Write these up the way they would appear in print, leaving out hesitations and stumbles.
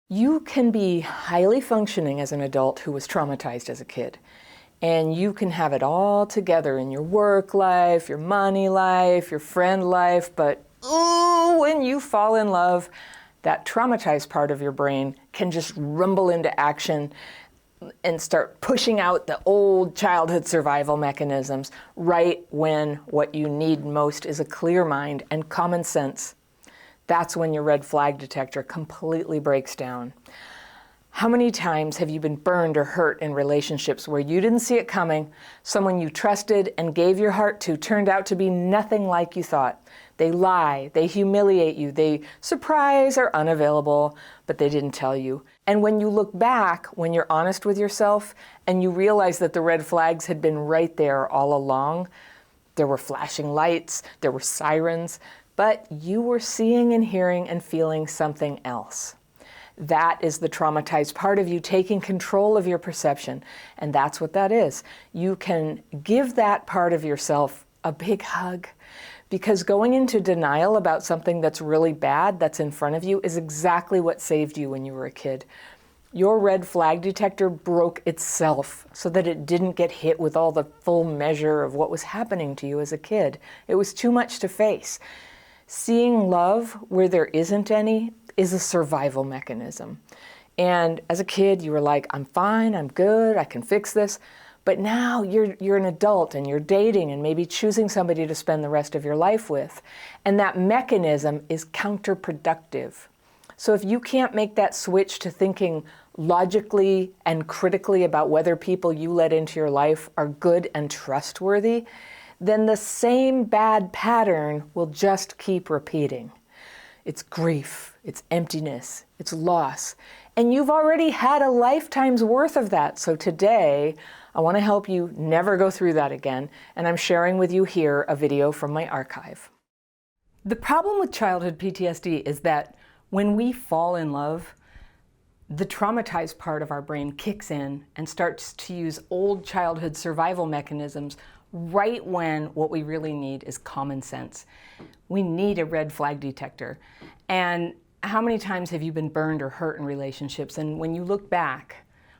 You can be highly functioning as an adult who was traumatized as a kid. And you can have it all together in your work life, your money life, your friend life, but ooh, when you fall in love, that traumatized part of your brain can just rumble into action and start pushing out the old childhood survival mechanisms right when what you need most is a clear mind and common sense. That's when your red flag detector completely breaks down. How many times have you been burned or hurt in relationships where you didn't see it coming? Someone you trusted and gave your heart to turned out to be nothing like you thought. They lie, they humiliate you, they surprise or unavailable, but they didn't tell you. And when you look back, when you're honest with yourself and you realize that the red flags had been right there all along, there were flashing lights, there were sirens, but you were seeing and hearing and feeling something else. That is the traumatized part of you taking control of your perception. And that's what that is. You can give that part of yourself a big hug, because going into denial about something that's really bad that's in front of you is exactly what saved you when you were a kid. Your red flag detector broke itself so that it didn't get hit with all the full measure of what was happening to you as a kid. It was too much to face. Seeing love where there isn't any is a survival mechanism. And as a kid, you were like, I'm fine, I'm good, I can fix this. But now you're an adult and you're dating and maybe choosing somebody to spend the rest of your life with. And that mechanism is counterproductive. So if you can't make that switch to thinking logically and critically about whether people you let into your life are good and trustworthy, then the same bad pattern will just keep repeating. It's grief, it's emptiness, it's loss. And you've already had a lifetime's worth of that. So today, I want to help you never go through that again. And I'm sharing with you here a video from my archive. The problem with childhood PTSD is that when we fall in love, the traumatized part of our brain kicks in and starts to use old childhood survival mechanisms right when what we really need is common sense. We need a red flag detector. And how many times have you been burned or hurt in relationships? And when you look back,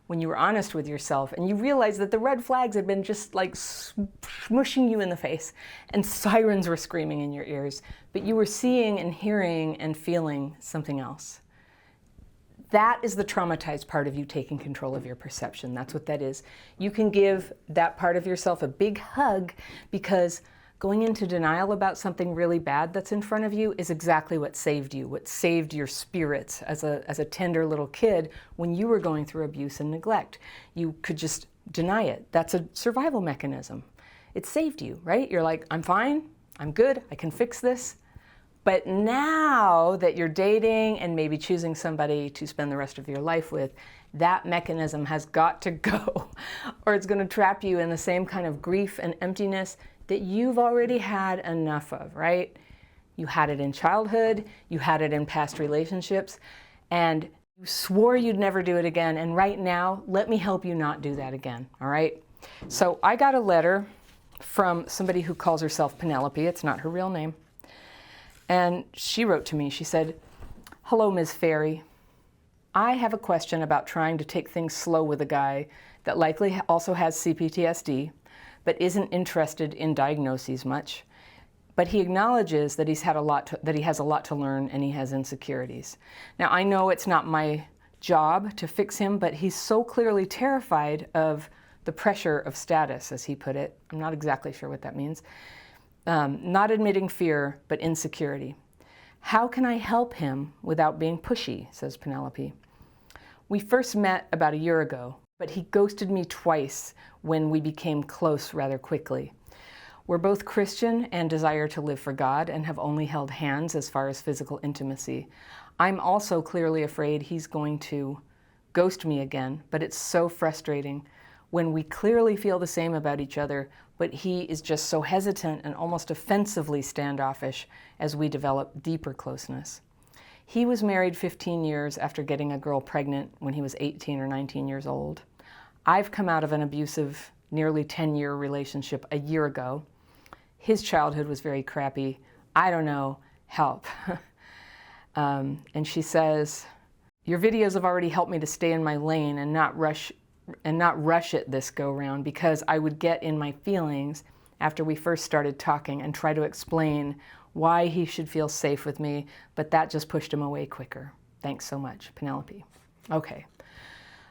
when you were honest with yourself and you realize that the red flags had been just like smushing you in the face and sirens were screaming in your ears, but you were seeing and hearing and feeling something else. That is the traumatized part of you taking control of your perception. That's what that is. You can give that part of yourself a big hug, because going into denial about something really bad that's in front of you is exactly what saved you, what saved your spirits as a tender little kid when you were going through abuse and neglect. You could just deny it. That's a survival mechanism. It saved you, right? You're like, I'm fine, I'm good, I can fix this. But now that you're dating and maybe choosing somebody to spend the rest of your life with, that mechanism has got to go, or it's going to trap you in the same kind of grief and emptiness that you've already had enough of, right? You had it in childhood, you had it in past relationships, and you swore you'd never do it again. And right now, let me help you not do that again, all right? So I got a letter from somebody who calls herself Penelope. It's not her real name. And she wrote to me, she said, "Hello, Ms. Fairy. I have a question about trying to take things slow with a guy that likely also has CPTSD, but isn't interested in diagnoses much. But he acknowledges that he has a lot to learn and he has insecurities. Now, I know it's not my job to fix him, but he's so clearly terrified of the pressure of status, as he put it. I'm not exactly sure what that means. Not admitting fear, but insecurity. How can I help him without being pushy?" says Penelope. "We first met about a year ago, but he ghosted me twice when we became close rather quickly. We're both Christian and desire to live for God and have only held hands as far as physical intimacy. I'm also clearly afraid he's going to ghost me again, but it's so frustrating when we clearly feel the same about each other, but he is just so hesitant and almost offensively standoffish as we develop deeper closeness. He was married 15 years after getting a girl pregnant when he was 18 or 19 years old. I've come out of an abusive, nearly 10-year relationship a year ago. His childhood was very crappy. I don't know, help." And she says, Your videos have already helped me to stay in my lane and not rush it this go round, because I would get in my feelings after we first started talking and try to explain why he should feel safe with me, but that just pushed him away quicker. Thanks so much, Penelope. Okay.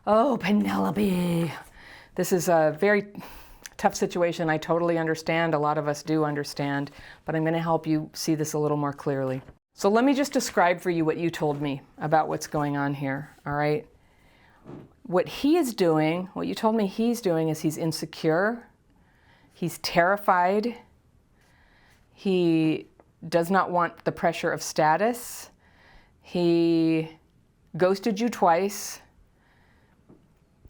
Oh, Penelope. This is a very tough situation. I totally understand. A lot of us do understand, but I'm going to help you see this a little more clearly. So let me just describe for you what you told me about what's going on here, all right? What he is doing, what you told me he's doing, is he's insecure, he's terrified, he does not want the pressure of status, he ghosted you twice.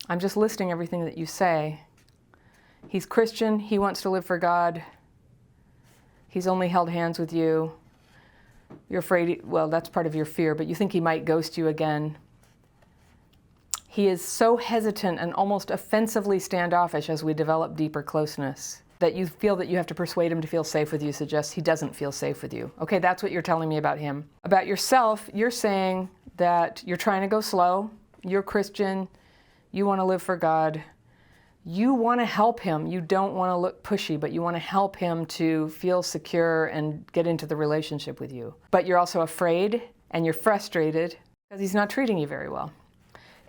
I'm just listing everything that you say. He's Christian, he wants to live for God, he's only held hands with you. You're afraid, well, that's part of your fear, but you think he might ghost you again. He is so hesitant and almost offensively standoffish as we develop deeper closeness that you feel that you have to persuade him to feel safe with you suggests he doesn't feel safe with you. Okay, that's what you're telling me about him. About yourself, you're saying that you're trying to go slow, you're Christian, you want to live for God, you want to help him. You don't want to look pushy, but you want to help him to feel secure and get into the relationship with you. But you're also afraid and you're frustrated because he's not treating you very well.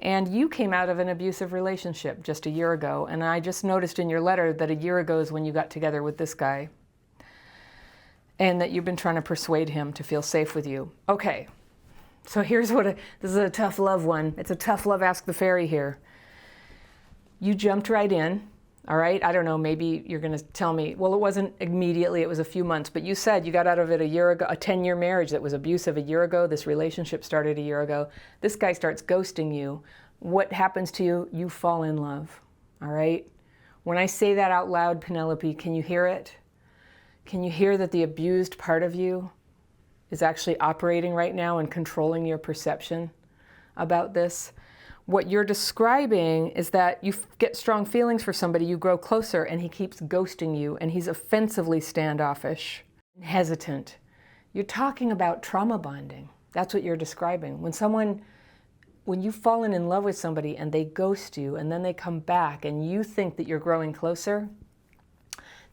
And you came out of an abusive relationship just a year ago, and I just noticed in your letter that a year ago is when you got together with this guy, and that you've been trying to persuade him to feel safe with you. Okay, so here's this is a tough love one. It's a tough love Ask the Fairy here. You jumped right in, all right? I don't know, maybe you're going to tell me, well, it wasn't immediately, it was a few months, but you said you got out of it a year ago, a 10-year marriage that was abusive a year ago. This relationship started a year ago. This guy starts ghosting you. What happens to you? You fall in love, all right? When I say that out loud, Penelope, can you hear it? Can you hear that the abused part of you is actually operating right now and controlling your perception about this? What you're describing is that you get strong feelings for somebody, you grow closer, and he keeps ghosting you, and he's offensively standoffish and hesitant. You're talking about trauma bonding. That's what you're describing. When you've fallen in love with somebody and they ghost you, and then they come back, and you think that you're growing closer,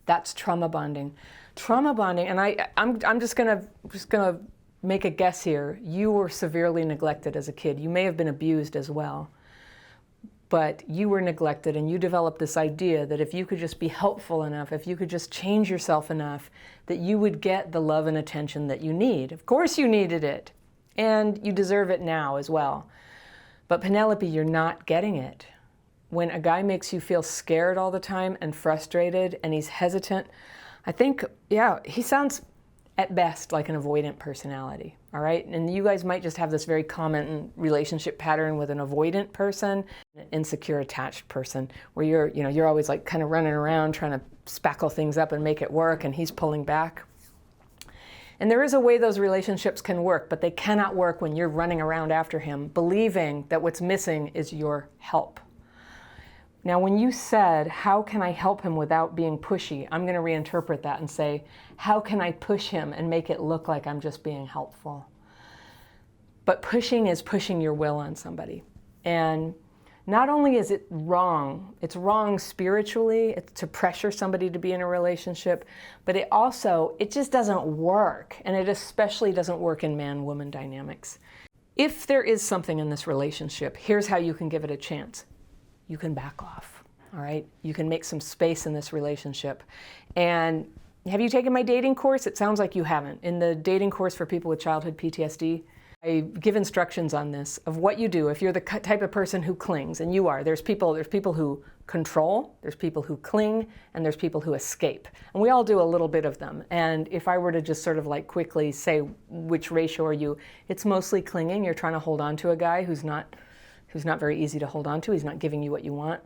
that's trauma bonding. Trauma bonding, and I'm just gonna make a guess here. You were severely neglected as a kid. You may have been abused as well, but you were neglected, and you developed this idea that if you could just be helpful enough, if you could just change yourself enough, that you would get the love and attention that you need. Of course you needed it, and you deserve it now as well. But Penelope, you're not getting it. When a guy makes you feel scared all the time and frustrated, and he's hesitant, I think, yeah, he sounds at best like an avoidant personality, all right? And you guys might just have this very common relationship pattern with an avoidant person, an insecure attached person, where you're always like kind of running around trying to spackle things up and make it work, and he's pulling back. And there is a way those relationships can work, but they cannot work when you're running around after him, believing that what's missing is your help. Now, when you said, how can I help him without being pushy? I'm going to reinterpret that and say, how can I push him and make it look like I'm just being helpful? But pushing is pushing your will on somebody. And not only is it wrong, it's wrong spiritually, it's to pressure somebody to be in a relationship, but it just doesn't work. And it especially doesn't work in man-woman dynamics. If there is something in this relationship, here's how you can give it a chance. You can back off, all right? You can make some space in this relationship. And have you taken my dating course? It sounds like you haven't. In the dating course for people with childhood PTSD, I give instructions on this of what you do if you're the type of person who clings, and you are. There's people who control, there's people who cling, and there's people who escape. And we all do a little bit of them. And if I were to just sort of like quickly say which ratio are you, it's mostly clinging. You're trying to hold on to a guy who's not very easy to hold on to. He's not giving you what you want.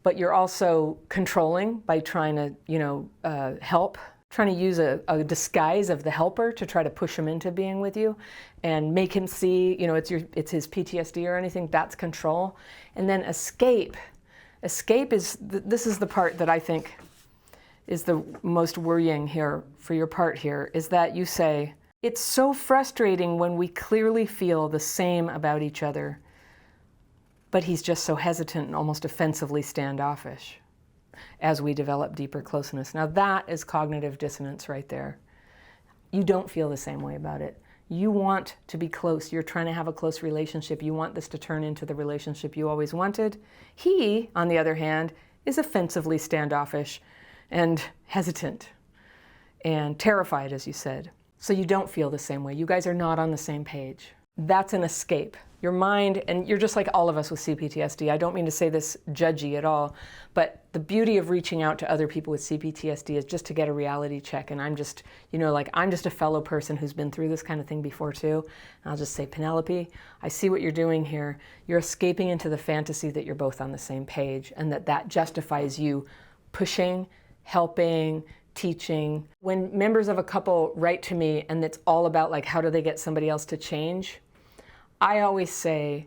But you're also controlling by trying to, help, trying to use a disguise of the helper to try to push him into being with you and make him see, it's his PTSD or anything. That's control. And then escape. Escape this is the part that I think is the most worrying here for your part here, is that you say, It's so frustrating when we clearly feel the same about each other, but he's just so hesitant and almost offensively standoffish as we develop deeper closeness. Now that is cognitive dissonance right there. You don't feel the same way about it. You want to be close. You're trying to have a close relationship. You want this to turn into the relationship you always wanted. He, on the other hand, is offensively standoffish and hesitant and terrified, as you said. So you don't feel the same way. You guys are not on the same page. That's an escape. Your mind, and you're just like all of us with CPTSD. I don't mean to say this judgy at all, but the beauty of reaching out to other people with CPTSD is just to get a reality check. And I'm just, I'm just a fellow person who's been through this kind of thing before too. And I'll just say, Penelope, I see what you're doing here. You're escaping into the fantasy that you're both on the same page and that justifies you pushing, helping, teaching. When members of a couple write to me and it's all about like, how do they get somebody else to change? I always say,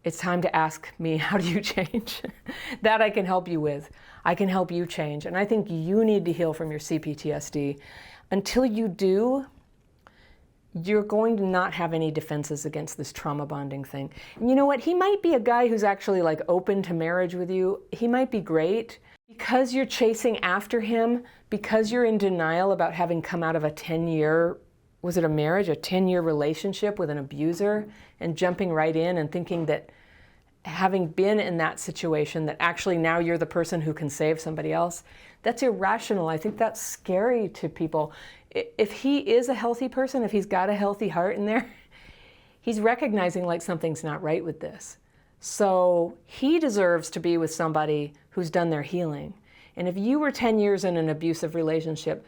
it's time to ask me, how do you change? That I can help you with. I can help you change. And I think you need to heal from your CPTSD. Until you do, you're going to not have any defenses against this trauma bonding thing. And you know what? He might be a guy who's actually like open to marriage with you. He might be great. Because you're chasing after him, because you're in denial about having come out of a 10-year, was it a marriage, a 10-year relationship with an abuser, and jumping right in and thinking that having been in that situation, that actually now you're the person who can save somebody else, that's irrational. I think that's scary to people. If he is a healthy person, if he's got a healthy heart in there, he's recognizing like something's not right with this. So he deserves to be with somebody who's done their healing. And if you were 10 years in an abusive relationship,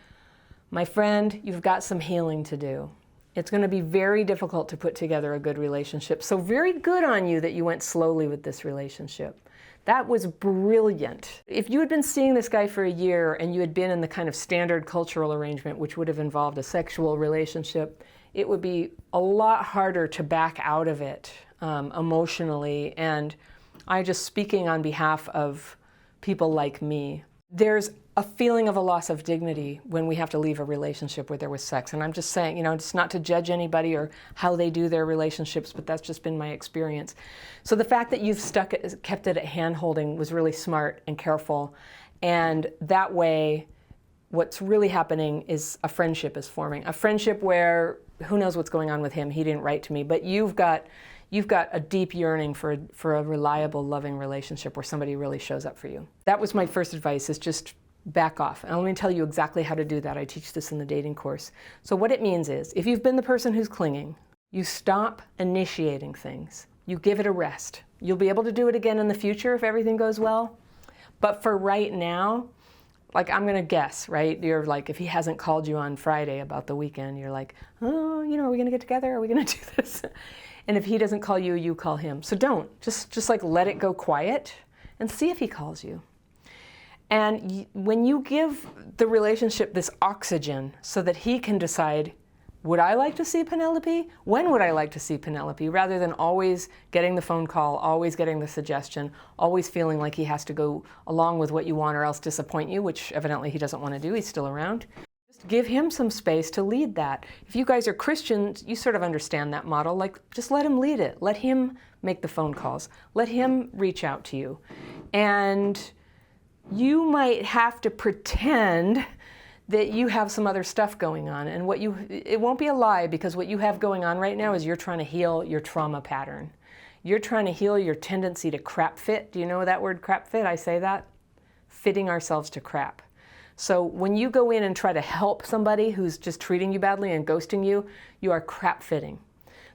my friend, you've got some healing to do. It's going to be very difficult to put together a good relationship. So very good on you that you went slowly with this relationship. That was brilliant. If you had been seeing this guy for a year and you had been in the kind of standard cultural arrangement, which would have involved a sexual relationship, it would be a lot harder to back out of it emotionally. And I'm just speaking on behalf of people like me. There's a feeling of a loss of dignity when we have to leave a relationship where there was sex. And I'm just saying, it's not to judge anybody or how they do their relationships, but that's just been my experience. So the fact that you've kept it at hand-holding was really smart and careful. And that way, what's really happening is a friendship is forming. A friendship where, who knows what's going on with him, he didn't write to me, but you've got a deep yearning for a reliable, loving relationship where somebody really shows up for you. That was my first advice, is just back off. And let me tell you exactly how to do that. I teach this in the dating course. So what it means is, if you've been the person who's clinging, you stop initiating things. You give it a rest. You'll be able to do it again in the future if everything goes well. But for right now, like I'm gonna guess, right? You're like, if he hasn't called you on Friday about the weekend, you're like, oh, are we gonna get together? Are we gonna do this? And if he doesn't call you, you call him. So don't, just like let it go quiet and see if he calls you. And when you give the relationship this oxygen so that he can decide, would I like to see Penelope? When would I like to see Penelope? Rather than always getting the phone call, always getting the suggestion, always feeling like he has to go along with what you want or else disappoint you, which evidently he doesn't want to do, he's still around. Just give him some space to lead that. If you guys are Christians, you sort of understand that model. Like, just let him lead it. Let him make the phone calls. Let him reach out to you. And you might have to pretend that you have some other stuff going on. And it won't be a lie, because what you have going on right now is you're trying to heal your trauma pattern. You're trying to heal your tendency to crap fit. Do you know that word, crap fit? I say that. Fitting ourselves to crap. So when you go in and try to help somebody who's just treating you badly and ghosting you, you are crap fitting.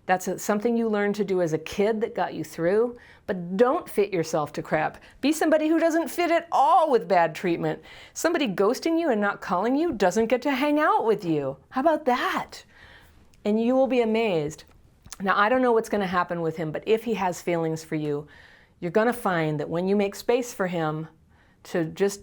That's something you learned to do as a kid that got you through, but don't fit yourself to crap. Be somebody who doesn't fit at all with bad treatment. Somebody ghosting you and not calling you doesn't get to hang out with you. How about that? And you will be amazed. Now, I don't know what's going to happen with him, but if he has feelings for you, you're going to find that when you make space for him to just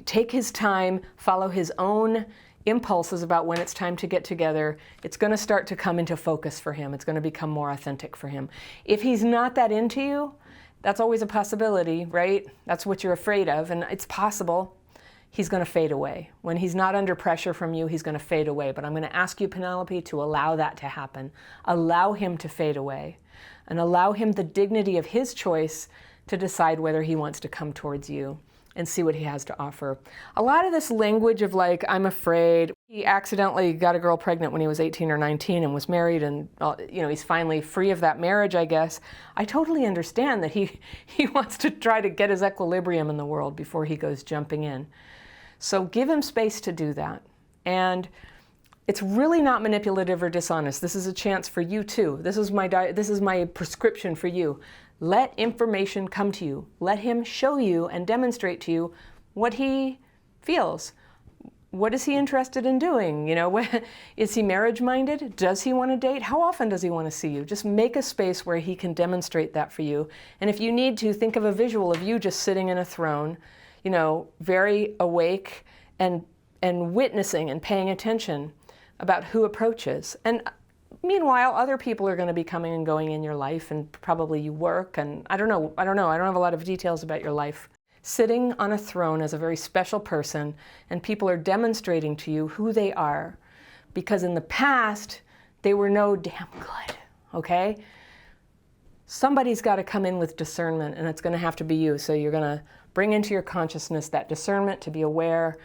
take his time, follow his own impulses about when it's time to get together, it's going to start to come into focus for him. It's going to become more authentic for him. If he's not that into you, that's always a possibility, right? That's what you're afraid of, and it's possible. he's going to fade away. When he's not under pressure from you, he's going to fade away. But I'm going to ask you, Penelope, to allow that to happen. Allow him to fade away and allow him the dignity of his choice to decide whether he wants to come towards you and see what he has to offer. A lot of this language of like, I'm afraid. He accidentally got a girl pregnant when he was 18 or 19 and was married, and he's finally free of that marriage, I guess. I totally understand that he wants to try to get his equilibrium in the world before he goes jumping in. So give him space to do that. And it's really not manipulative or dishonest. This is a chance for you too. This is my prescription for you. Let information come to you. Let him show you and demonstrate to you what he feels. What is he interested in doing? Is he marriage-minded? Does he want to date? How often does he want to see you? Just make a space where he can demonstrate that for you. And if you need to, think of a visual of you just sitting in a throne, very awake and witnessing and paying attention about who approaches. And meanwhile, other people are going to be coming and going in your life, and probably you work, and I don't know. I don't have a lot of details about your life. Sitting on a throne as a very special person, and people are demonstrating to you who they are, because in the past, they were no damn good, okay? Somebody's got to come in with discernment, and it's going to have to be you. So you're going to bring into your consciousness that discernment to be aware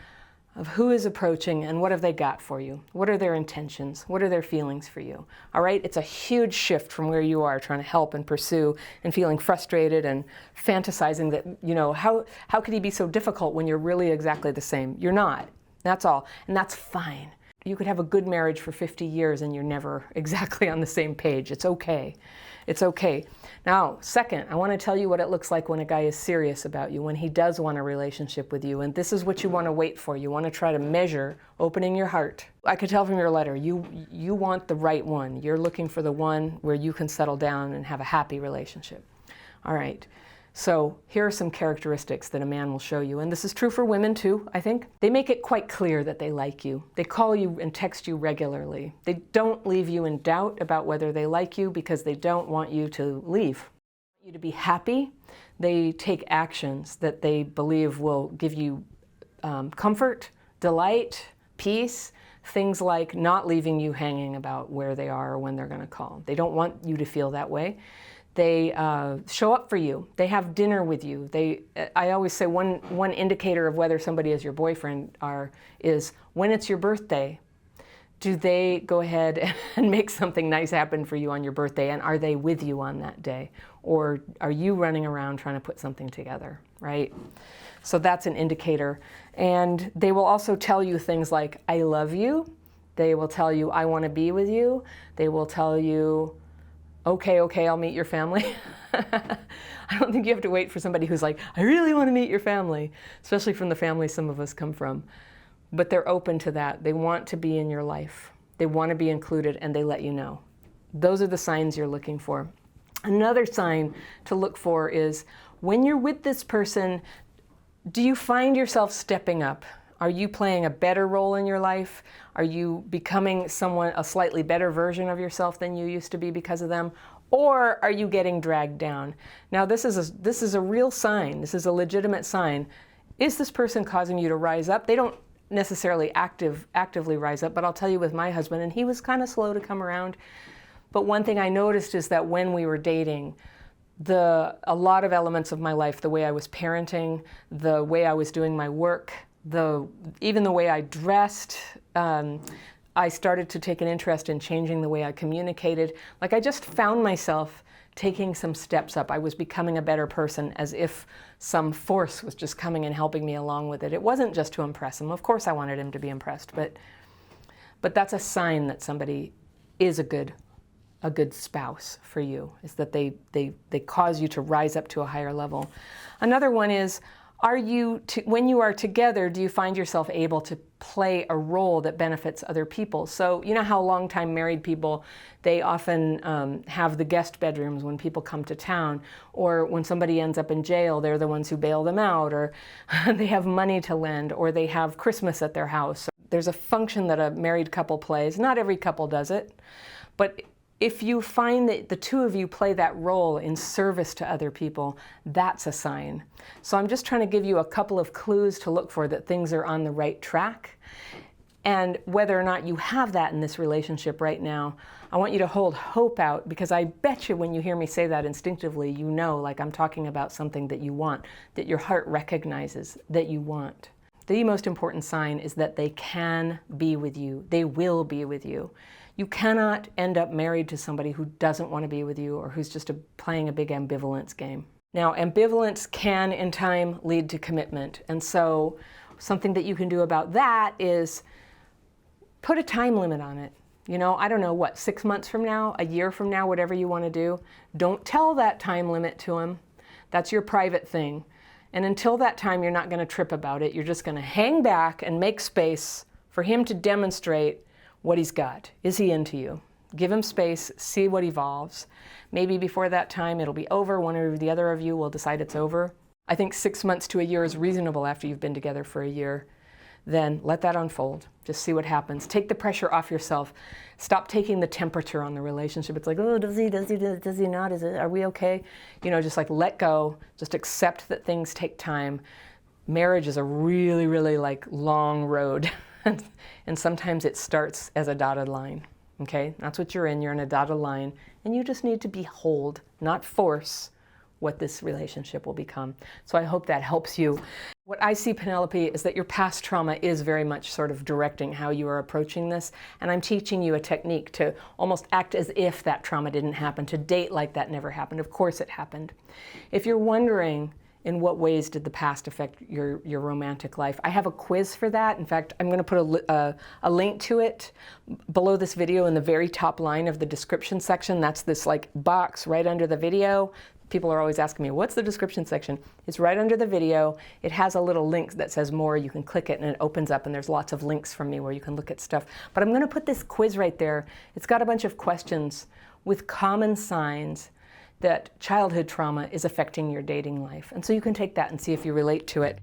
of who is approaching and what have they got for you. What are their intentions? What are their feelings for you? All right? It's a huge shift from where you are trying to help and pursue and feeling frustrated and fantasizing that, how could he be so difficult when you're really exactly the same? You're not. That's all. And that's fine. You could have a good marriage for 50 years and you're never exactly on the same page. It's okay. It's okay. Now, second, I want to tell you what it looks like when a guy is serious about you, when he does want a relationship with you. And this is what you want to wait for. You want to try to measure opening your heart. I could tell from your letter, you want the right one. You're looking for the one where you can settle down and have a happy relationship. All right. So here are some characteristics that a man will show you. And this is true for women too, I think. They make it quite clear that they like you. They call you and text you regularly. They don't leave you in doubt about whether they like you because they don't want you to leave. They want you to be happy. They take actions that they believe will give you comfort, delight, peace, things like not leaving you hanging about where they are or when they're going to call. They don't want you to feel that way. They show up for you. They have dinner with you. I always say one indicator of whether somebody is your boyfriend is when it's your birthday, do they go ahead and make something nice happen for you on your birthday, and are they with you on that day? Or are you running around trying to put something together, right? So that's an indicator. And they will also tell you things like, I love you. They will tell you, I want to be with you. They will tell you, okay, I'll meet your family. I don't think you have to wait for somebody who's like, I really want to meet your family, especially from the family some of us come from. But they're open to that. They want to be in your life. They want to be included, and they let you know. Those are the signs you're looking for. Another sign to look for is when you're with this person, do you find yourself stepping up? Are you playing a better role in your life? Are you becoming a slightly better version of yourself than you used to be because of them? Or are you getting dragged down? Now, this is a real sign. This is a legitimate sign. Is this person causing you to rise up? They don't necessarily actively rise up, but I'll tell you with my husband, and he was kind of slow to come around. But one thing I noticed is that when we were dating, a lot of elements of my life, the way I was parenting, the way I was doing my work, even the way I dressed, I started to take an interest in changing the way I communicated. Like I just found myself taking some steps up. I was becoming a better person, as if some force was just coming and helping me along with it. It wasn't just to impress him. Of course I wanted him to be impressed, but that's a sign that somebody is a good spouse for you, is that they cause you to rise up to a higher level. Another one is, when you are together, do you find yourself able to play a role that benefits other people? So you know how long-time married people, they often have the guest bedrooms when people come to town, or when somebody ends up in jail, they're the ones who bail them out, or they have money to lend, or they have Christmas at their house. There's a function that a married couple plays. Not every couple does it, but If you find that the two of you play that role in service to other people, that's a sign. So I'm just trying to give you a couple of clues to look for that things are on the right track. And whether or not you have that in this relationship right now, I want you to hold hope out, because I bet you when you hear me say that instinctively, you know, like I'm talking about something that you want, that your heart recognizes that you want. The most important sign is that they can be with you. They will be with you. You cannot end up married to somebody who doesn't want to be with you or who's just playing a big ambivalence game. Now, ambivalence can in time lead to commitment. And so something that you can do about that is put a time limit on it. You know, I don't know, what, 6 months from now, a year from now, whatever you want to do. Don't tell that time limit to him. That's your private thing. And until that time, you're not going to trip about it. You're just going to hang back and make space for him to demonstrate what he's got. Is he into you? Give him space, see what evolves. Maybe before that time, it'll be over. One or the other of you will decide it's over. I think 6 months to a year is reasonable after you've been together for a year. Then let that unfold. Just see what happens. Take the pressure off yourself. Stop taking the temperature on the relationship. It's like, oh, does he not? Are we okay? You know, just like let go. Just accept that things take time. Marriage is a really, really like long road. And sometimes it starts as a dotted line. Okay? That's what you're in. You're in a dotted line. And you just need to behold, not force, what this relationship will become. So I hope that helps you. What I see, Penelope, is that your past trauma is very much sort of directing how you are approaching this. And I'm teaching you a technique to almost act as if that trauma didn't happen, to date like that never happened. Of course it happened. If you're wondering in what ways did the past affect your romantic life, I have a quiz for that. In fact, I'm going to put a link to it below this video in the very top line of the description section. That's this like box right under the video. People are always asking me, what's the description section? It's right under the video. It has a little link that says more. You can click it and it opens up, and there's lots of links from me where you can look at stuff. But I'm going to put this quiz right there. It's got a bunch of questions with common signs that childhood trauma is affecting your dating life. And so you can take that and see if you relate to it.